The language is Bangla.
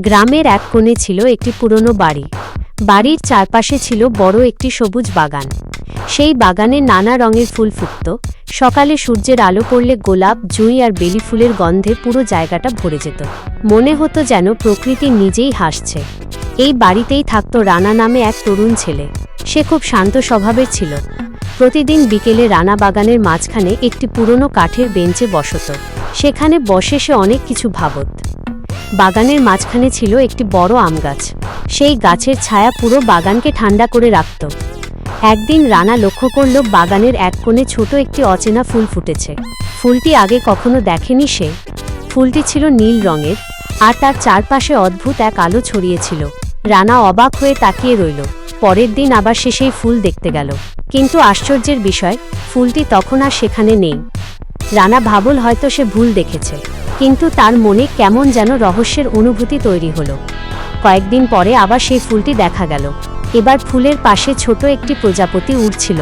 গ্রামের এক কোণে ছিল একটি পুরনো বাড়ি। বাড়ির চারপাশে ছিল বড় একটি সবুজ বাগান। সেই বাগানে নানা রঙের ফুল ফুটত। সকালে সূর্যের আলো পড়লে গোলাপ, জুঁই আর বেলি ফুলের গন্ধে পুরো জায়গাটা ভরে যেত। মনে হতো যেন প্রকৃতি নিজেই হাসছে। এই বাড়িতেই থাকত রানা নামে এক তরুণ ছেলে। সে খুব শান্ত স্বভাবের ছিল। প্রতিদিন বিকেলে রানা বাগানের মাঝখানে একটি পুরনো কাঠের বেঞ্চে বসত। সেখানে বসে সে অনেক কিছু ভাবত। বাগানের মাঝখানে ছিল একটি বড় আম গাছ। সেই গাছের ছায়া পুরো বাগানকে ঠান্ডা করে রাখত। একদিন রানা লক্ষ্য করল বাগানের এক কোণে ছোট একটি অচেনা ফুল ফুটেছে। ফুলটি আগে কখনো দেখেনি সে। ফুলটি ছিল নীল রঙের, আর তার চারপাশে অদ্ভুত এক আলো ছড়িয়েছিল। রানা অবাক হয়ে তাকিয়ে রইল। পরের দিন আবার সে সেই ফুল দেখতে গেল, কিন্তু আশ্চর্যের বিষয়, ফুলটি তখন আর সেখানে নেই। রানা ভাবল হয়তো সে ভুল দেখেছে, কিন্তু তার মনে কেমন যেন রহস্যের অনুভূতি তৈরি হলো। কয়েকদিন পরে আবার সেই ফুলটি দেখা গেল। এবার ফুলের পাশে ছোট একটি প্রজাপতি উড়ছিল।